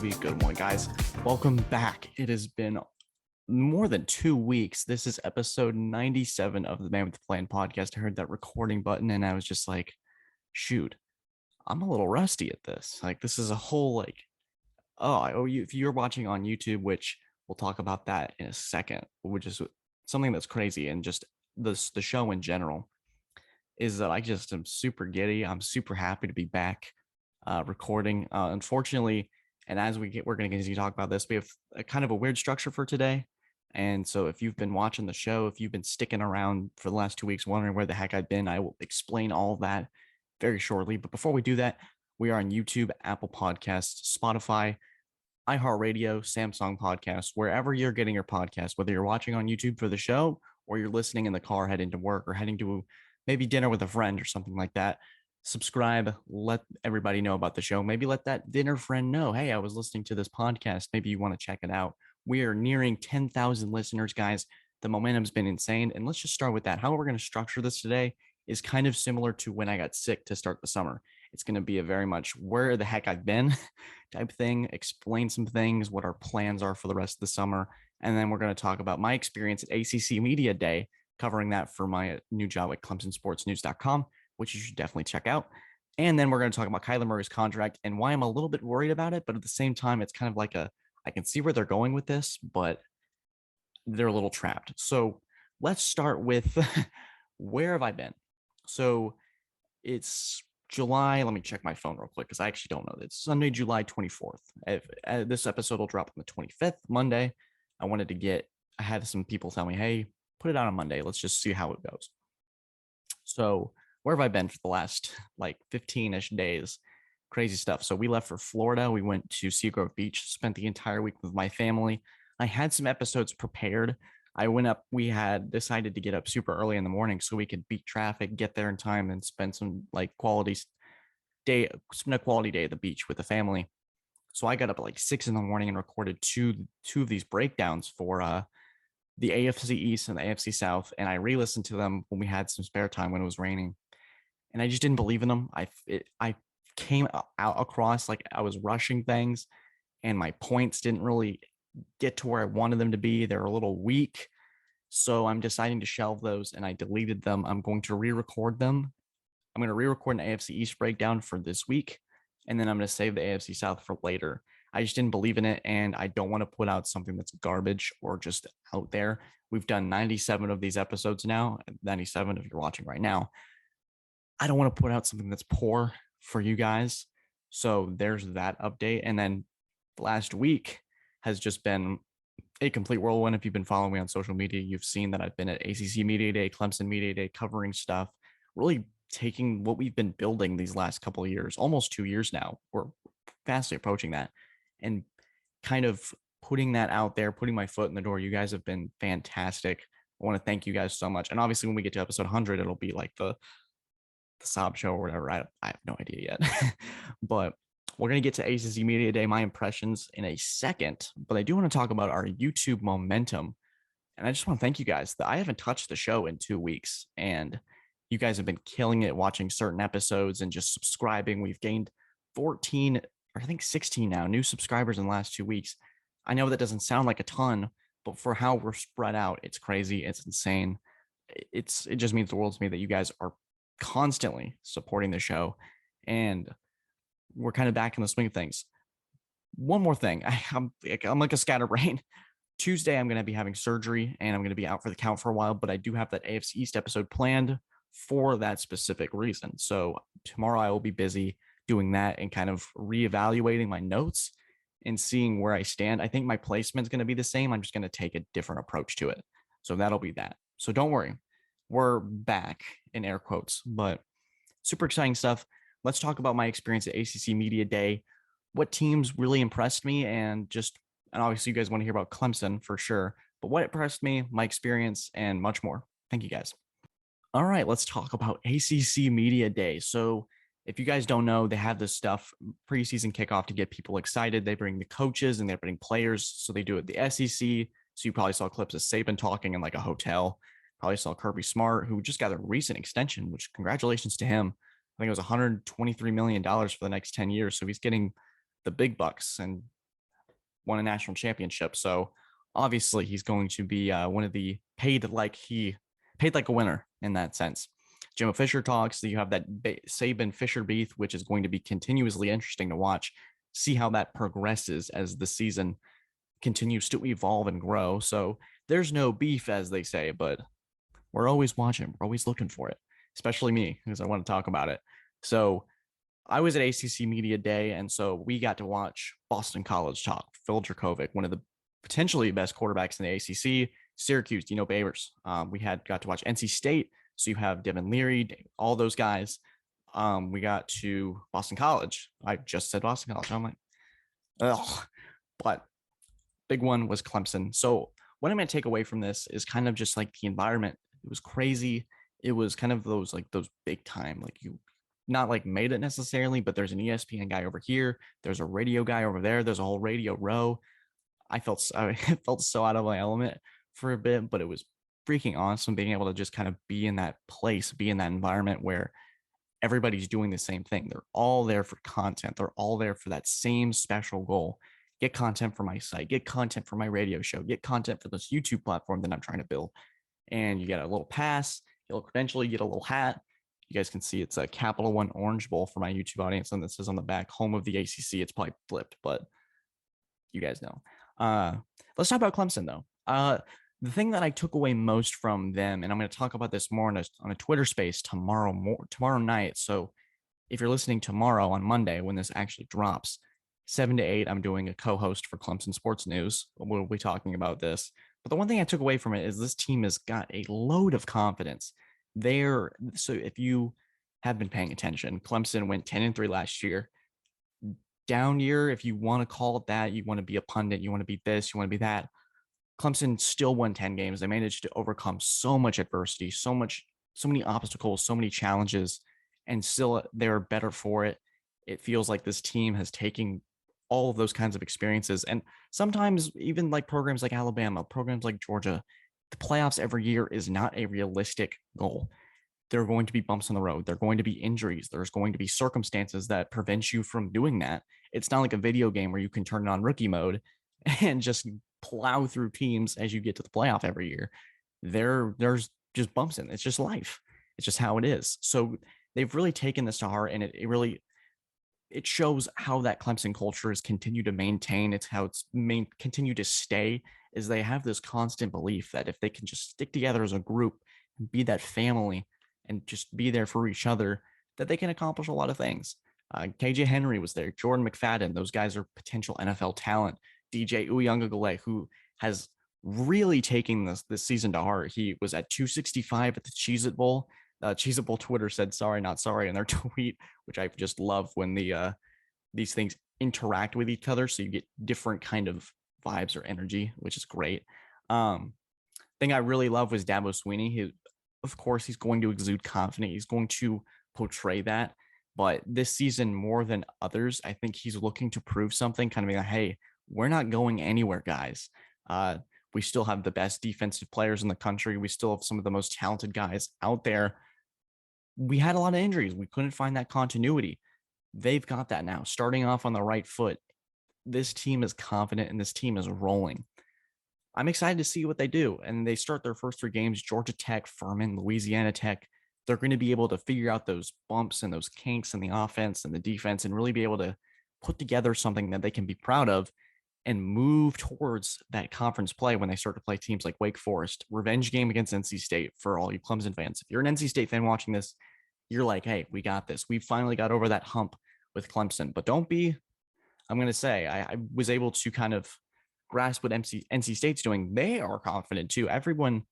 be a good one, guys. Welcome back. It has been more than 2 weeks. This is episode 97 of the Man with the Plan podcast. I heard that recording button and I was just like, shoot, I'm a little rusty at this. Like, this is a whole if you're watching on YouTube, which we'll talk about that in a second, which is something that's crazy, and just the show in general is that I just am super giddy. I'm super happy to be back recording. Unfortunately, and as we're going to continue to talk about this, we have a kind of a weird structure for today. And so if you've been watching the show, if you've been sticking around for the last 2 weeks wondering where the heck I've been, I will explain all of that very shortly. But before we do that, we are on YouTube, Apple Podcasts, Spotify, iHeartRadio, Samsung Podcasts, wherever you're getting your podcast, whether you're watching on YouTube for the show or you're listening in the car heading to work or heading to maybe dinner with a friend or something like that. Subscribe, let everybody know about the show. Maybe let that dinner friend know, hey, I was listening to this podcast. Maybe you want to check it out. We are nearing 10,000 listeners, guys. The momentum's been insane. And let's just start with that. How we're going to structure this today is kind of similar to when I got sick to start the summer. It's going to be a very much where the heck I've been type thing, explain some things, what our plans are for the rest of the summer. And then we're going to talk about my experience at ACC Media Day, covering that for my new job at ClemsonSportsNews.com, which you should definitely check out. And then we're going to talk about Kyler Murray's contract and why I'm a little bit worried about it. But at the same time, it's kind of like I can see where they're going with this, but they're a little trapped. So let's start with where have I been? So it's July. Let me check my phone real quick because I actually don't know. It's Sunday, July 24th. This episode will drop on the 25th, Monday. I had some people tell me, hey, put it out on Monday. Let's just see how it goes. So where have I been for the last 15-ish days? Crazy stuff. So we left for Florida. We went to Seagrove Beach, spent the entire week with my family. I had some episodes prepared. We had decided to get up super early in the morning so we could beat traffic, get there in time, and spend a quality day at the beach with the family. So I got up at 6 in the morning and recorded two of these breakdowns for the AFC East and the AFC South, and I re-listened to them when we had some spare time when it was raining, and I just didn't believe in them. I came out across like I was rushing things, and my points didn't really get to where I wanted them to be. They're a little weak, so I'm deciding to shelve those, and I deleted them. I'm going to re-record them. I'm going to re-record an AFC East breakdown for this week, and then I'm going to save the AFC South for later. I just didn't believe in it, and I don't want to put out something that's garbage or just out there. We've done 97 of these episodes now, 97 if you're watching right now. I don't want to put out something that's poor for you guys. So there's that update. And then last week has just been a complete whirlwind. If you've been following me on social media, you've seen that I've been at ACC Media Day, Clemson Media Day, covering stuff, really taking what we've been building these last couple of years, almost 2 years now. We're fastly approaching that, and kind of putting that out there, putting my foot in the door. You guys have been fantastic. I want to thank you guys so much. And obviously when we get to episode 100, it'll be like the sob show or whatever. I have no idea yet. But we're going to get to ACC Media Day, my impressions, in a second. But I do want to talk about our YouTube momentum. And I just want to thank you guys. I haven't touched the show in 2 weeks, and you guys have been killing it watching certain episodes and just subscribing. We've gained 14, or I think 16 now, new subscribers in the last 2 weeks. I know that doesn't sound like a ton, but for how we're spread out, it's crazy. It's insane. It just means the world to me that you guys are constantly supporting the show, and we're kind of back in the swing of things. One more thing. I'm like a scatterbrain. Tuesday, I'm going to be having surgery, and I'm going to be out for the count for a while, but I do have that AFC East episode planned for that specific reason. So tomorrow I will be busy doing that and kind of reevaluating my notes and seeing where I stand. I think my placement is going to be the same. I'm just going to take a different approach to it. So that'll be that. So don't worry. We're back, in air quotes, but super exciting stuff. Let's talk about my experience at ACC Media Day, what teams really impressed me, and obviously you guys want to hear about Clemson for sure, but what impressed me, my experience, and much more. Thank you guys. All right, let's talk about ACC Media Day. So if you guys don't know, they have this stuff preseason kickoff to get people excited. They bring the coaches and they bring players. So they do it at the SEC. So you probably saw clips of Saban talking in like a hotel. Probably saw Kirby Smart, who just got a recent extension, which congratulations to him. I think it was $123 million for the next 10 years. So he's getting the big bucks, and won a national championship. So obviously he's going to be one of the paid like a winner in that sense. Jimbo Fisher talks. So you have that Saban Fisher beef, which is going to be continuously interesting to watch. See how that progresses as the season continues to evolve and grow. So there's no beef, as they say, but we're always watching. We're always looking for it, especially me, because I want to talk about it. So I was at ACC Media Day, and so we got to watch Boston College talk. Phil Dracovic, one of the potentially best quarterbacks in the ACC. Syracuse, Babers. We got to watch NC State. So you have Devin Leary, all those guys. We got to Boston College. I just said Boston College. I'm like, oh, but big one was Clemson. So what I'm going to take away from this is kind of just like the environment. It was crazy. It was kind of those big time, like you not like made it necessarily, but there's an ESPN guy over here. There's a radio guy over there. There's a whole radio row. I felt so out of my element for a bit, but it was freaking awesome being able to just kind of be in that place, be in that environment where everybody's doing the same thing. They're all there for content. They're all there for that same special goal. Get content for my site, get content for my radio show, get content for this YouTube platform that I'm trying to build. And you get a little pass, you get a little credential, you get a little hat. You guys can see it's a Capital One Orange Bowl for my YouTube audience. And this is on the back, home of the ACC. It's probably flipped, but you guys know. Let's talk about Clemson, though. The thing that I took away most from them, and I'm going to talk about this more on a Twitter space tomorrow night. So if you're listening tomorrow on Monday when this actually drops, 7 to 8, I'm doing a co-host for Clemson Sports News. We'll be talking about this. But the one thing I took away from it is this team has got a load of confidence. So if you have been paying attention, Clemson went 10-3 last year. Down year, if you want to call it that, you want to be a pundit, you want to be this, you want to be that. Clemson still won 10 games. They managed to overcome so much adversity, so many obstacles, so many challenges, and still they're better for it. It feels like this team has taken all of those kinds of experiences. And sometimes even like programs like Alabama, programs like Georgia, the playoffs every year is not a realistic goal. There are going to be bumps on the road. There are going to be injuries. There's going to be circumstances that prevent you from doing that. It's not like a video game where you can turn it on rookie mode and just plow through teams as you get to the playoff every year. There's just bumps in it. It's just life. It's just how it is. So they've really taken this to heart, and it shows how that Clemson culture has continued to maintain. It's how it's continued to stay, is they have this constant belief that if they can just stick together as a group and be that family and just be there for each other, that they can accomplish a lot of things. KJ Henry was there, Jordan McFadden. Those guys are potential NFL talent. DJ Uyunglele, who has really taken this season to heart. He was at 265 at the Cheez-It Bowl. Cheez-It Bowl Twitter said "sorry, not sorry" in their tweet, which I just love when these things interact with each other, so you get different kind of vibes or energy, which is great. Thing I really love was Dabo Swinney. Of course, he's going to exude confidence. He's going to portray that. But this season, more than others, I think he's looking to prove something, kind of being like, hey, we're not going anywhere, guys. We still have the best defensive players in the country. We still have some of the most talented guys out there. We had a lot of injuries. We couldn't find that continuity. They've got that now, starting off on the right foot. This team is confident and this team is rolling. I'm excited to see what they do. And they start their first 3 games, Georgia Tech, Furman, Louisiana Tech. They're going to be able to figure out those bumps and those kinks in the offense and the defense and really be able to put together something that they can be proud of and move towards that conference play when they start to play teams like Wake Forest. Revenge game against NC State for all you Clemson fans. If you're an NC State fan watching this, you're like, hey, we got this. We finally got over that hump with Clemson. But don't be, I'm going to say, I was able to kind of grasp what NC State's doing. They are confident too. Everyone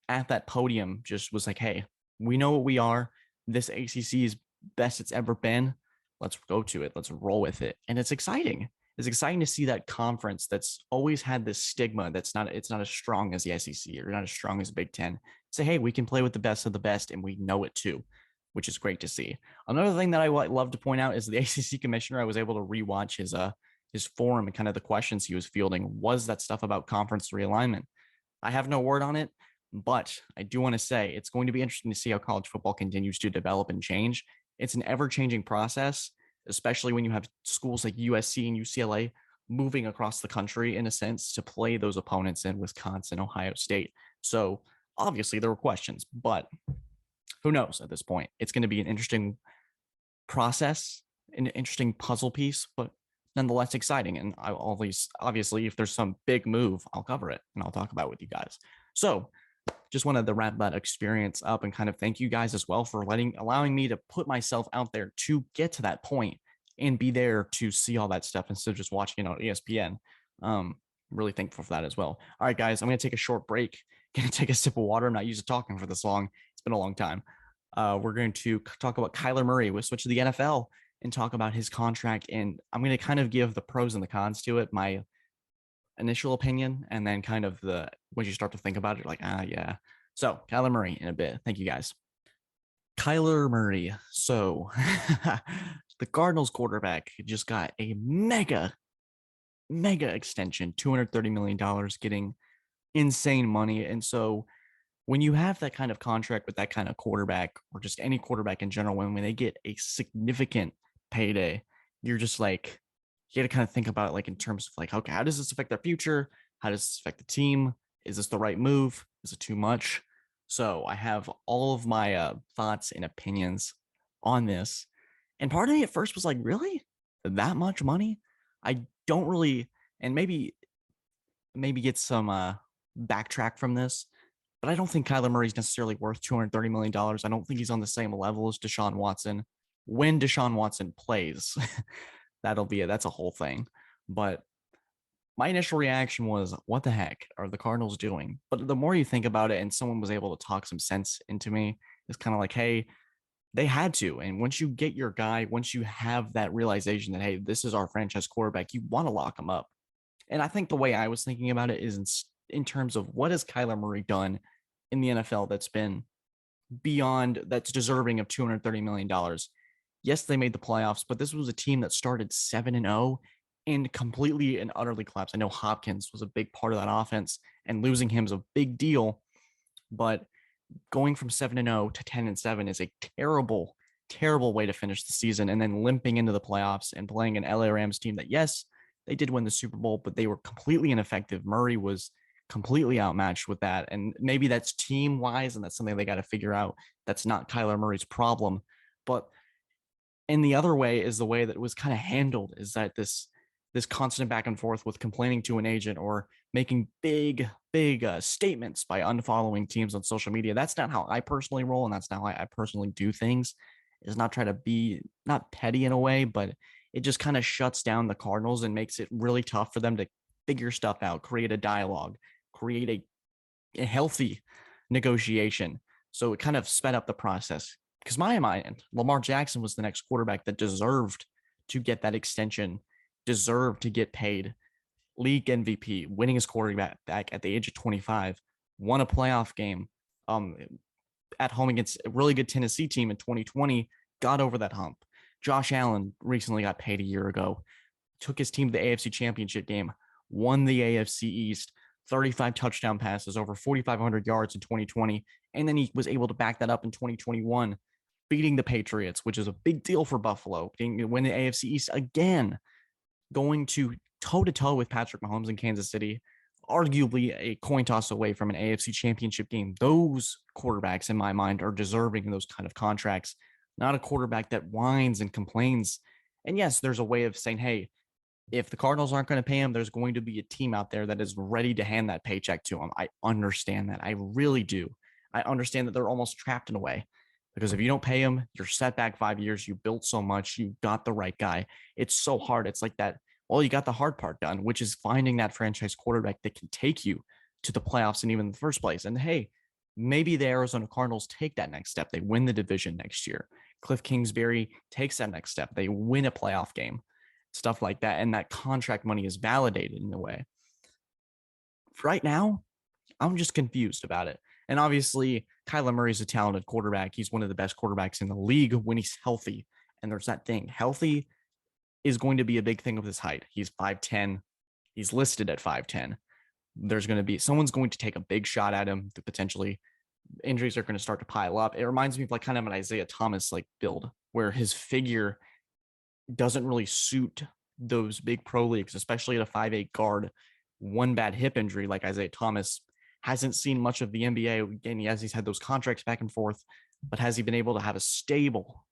at that podium just was like, hey, we know what we are. This ACC is best it's ever been. Let's go to it. Let's roll with it. And it's exciting. It's exciting to see that conference that's always had this stigma it's not as strong as the SEC or not as strong as Big Ten. Say, hey, we can play with the best of the best, and we know it too, which is great to see. Another thing that I love to point out is the ACC commissioner. I was able to rewatch his forum and kind of the questions he was fielding was that stuff about conference realignment. I have no word on it, but I do want to say it's going to be interesting to see how college football continues to develop and change. It's an ever-changing process, especially when you have schools like USC and UCLA moving across the country in a sense to play those opponents in Wisconsin, Ohio State. So obviously there were questions, but who knows at this point? It's going to be an interesting process, an interesting puzzle piece, but nonetheless exciting. And I always, obviously, if there's some big move, I'll cover it and I'll talk about it with you guys. So just wanted to wrap that experience up and kind of thank you guys as well for allowing me to put myself out there to get to that point and be there to see all that stuff instead of just watching it on ESPN. Really thankful for that as well. All right, guys, I'm going to take a short break. Going to take a sip of water. I'm not used to talking for this long. It's been a long time. We're going to talk about Kyler Murray. We'll switch to the NFL and talk about his contract. And I'm going to kind of give the pros and the cons to it, my initial opinion, and then kind of the when you start to think about it, you're like, yeah. So Kyler Murray in a bit. Thank you guys. Kyler Murray. So the Cardinals quarterback just got a mega extension, $230 million, getting insane money. And so when you have that kind of contract with that kind of quarterback, or just any quarterback in general, when they get a significant payday, you're just like, you got to kind of think about it like in terms of like, okay, how does this affect their future? How does this affect the team? Is this the right move? Is it too much? So I have all of my thoughts and opinions on this. And part of me at first was like, really? That much money? I don't really, and maybe get some backtrack from this, but I don't think Kyler Murray is necessarily worth $230 million. I don't think he's on the same level as Deshaun Watson. When Deshaun Watson plays, that's a whole thing. But my initial reaction was, what the heck are the Cardinals doing? But the more you think about it, and someone was able to talk some sense into me, it's kind of like, hey, they had to. And once you get your guy, once you have that realization that, hey, this is our franchise quarterback, you want to lock him up. And I think the way I was thinking about it is in terms of what has Kyler Murray done in the NFL that's been beyond, that's deserving of $230 million. Yes, they made the playoffs, but this was a team that started 7-0 and completely and utterly collapsed. I know Hopkins was a big part of that offense, and losing him is a big deal, but going from 7-0 to 10-7 is a terrible, terrible way to finish the season. And then limping into the playoffs and playing an LA Rams team that, yes, they did win the Super Bowl, but they were completely ineffective. Murray was completely outmatched with that. And maybe that's team wise, and that's something they got to figure out. That's not Kyler Murray's problem. But in the other way is the way that it was kind of handled, is that this constant back and forth with complaining to an agent or making big statements by unfollowing teams on social media. That's not how I personally roll, and that's not how I personally do things. Is not try to be not petty in a way, but it just kind of shuts down the Cardinals and makes it really tough for them to figure stuff out, create a dialogue, create a healthy negotiation. So it kind of sped up the process. Because my mind, Lamar Jackson was the next quarterback that deserved to get that extension, deserved to get paid. League MVP, winning his quarterback back at the age of 25, won a playoff game at home against a really good Tennessee team in 2020, got over that hump. Josh Allen recently got paid a year ago, took his team to the AFC Championship game, won the AFC East, 35 touchdown passes, over 4,500 yards in 2020, and then he was able to back that up in 2021, beating the Patriots, which is a big deal for Buffalo, win the AFC East again, going to toe-to-toe with Patrick Mahomes in Kansas City, arguably a coin toss away from an AFC Championship game. Those quarterbacks, in my mind, are deserving of those kind of contracts, not a quarterback that whines and complains. And yes, there's a way of saying, hey, if the Cardinals aren't going to pay him, there's going to be a team out there that is ready to hand that paycheck to him. I understand that. I really do. I understand that they're almost trapped in a way, because if you don't pay him, you're set back 5 years. You built so much. You got the right guy. It's so hard. It's like that. Well, you got the hard part done, which is finding that franchise quarterback that can take you to the playoffs and even in the first place. And hey, maybe the Arizona Cardinals take that next step. They win the division next year. Cliff Kingsbury takes that next step. They win a playoff game, stuff like that. And that contract money is validated in a way. Right now, I'm just confused about it. And obviously, Kyler Murray's a talented quarterback. He's one of the best quarterbacks in the league when he's healthy. And there's that thing. Healthy is going to be a big thing with his height. He's 5'10". He's listed at 5'10". There's going to be someone's going to take a big shot at him. Potentially injuries are going to start to pile up. It reminds me of like kind of an Isaiah Thomas like build, where his figure doesn't really suit those big pro leagues, especially at a 5'8" guard. One bad hip injury like Isaiah Thomas hasn't seen much of the NBA. Again, yes, he's had those contracts back and forth, but has he been able to have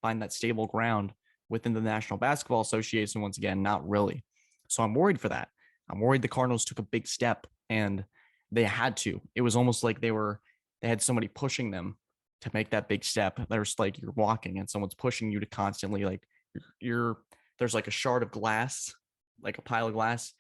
find that stable ground within the National Basketball Association? Once again, not really. So I'm worried for that. I'm worried the Cardinals took a big step and they had to. It was almost like they had somebody pushing them to make that big step. There's like you're walking and someone's pushing you to constantly like you're there's like a shard of glass, like a pile of glass,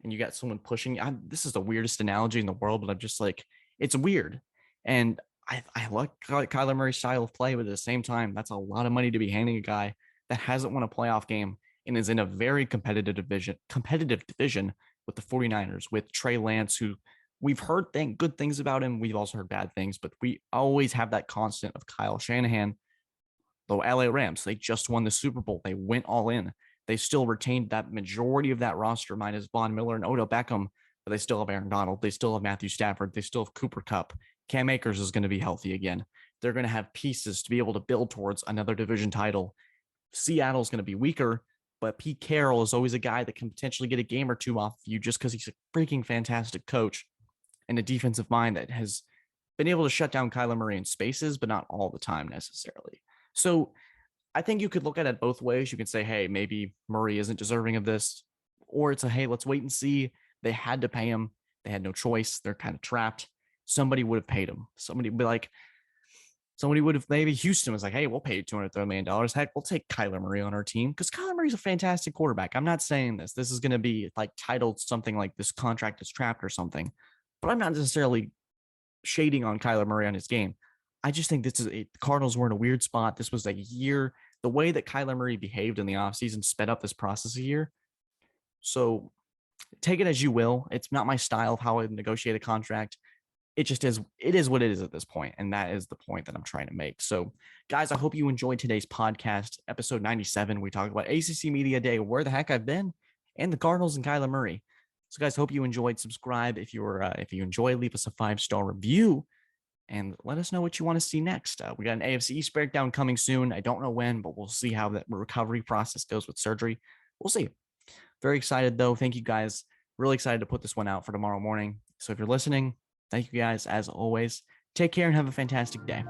and you got someone pushing. This is the weirdest analogy in the world, but I'm just like, it's weird. And I like Kyler Murray's style of play, but at the same time, that's a lot of money to be handing a guy that hasn't won a playoff game and is in a very competitive division with the 49ers, with Trey Lance, who we've heard good things about him. We've also heard bad things, but we always have that constant of Kyle Shanahan. The LA Rams, they just won the Super Bowl. They went all in. They still retained that majority of that roster, minus Von Miller and Odell Beckham, but they still have Aaron Donald. They still have Matthew Stafford. They still have Cooper Kupp. Cam Akers is going to be healthy again. They're going to have pieces to be able to build towards another division title. Seattle's going to be weaker, but Pete Carroll is always a guy that can potentially get a game or two off of you just because he's a freaking fantastic coach and a defensive mind that has been able to shut down Kyler Murray in spaces, but not all the time necessarily. So I think you could look at it both ways. You can say, hey, maybe Murray isn't deserving of this, or it's a, hey, let's wait and see. They had to pay him. They had no choice. They're kind of trapped. Somebody would have paid him. Somebody would have, maybe Houston was like, hey, we'll pay you $230 million. Heck, we'll take Kyler Murray on our team because Kyler Murray's a fantastic quarterback. I'm not saying this. This is going to be like titled something like this contract is trapped or something, but I'm not necessarily shading on Kyler Murray on his game. I just think the Cardinals were in a weird spot. This was a year, the way that Kyler Murray behaved in the offseason sped up this process a year. So take it as you will. It's not my style of how I negotiate a contract. It just is. It is what it is at this point, and that is the point that I'm trying to make. So, guys, I hope you enjoyed today's podcast, episode 97. We talked about ACC Media Day, where the heck I've been, and the Cardinals and Kyler Murray. So, guys, hope you enjoyed. Subscribe if you enjoy. Leave us a 5-star review, and let us know what you want to see next. We got an AFC East breakdown coming soon. I don't know when, but we'll see how that recovery process goes with surgery. We'll see. Very excited though. Thank you guys. Really excited to put this one out for tomorrow morning. So if you're listening, thank you guys, as always. Take care and have a fantastic day.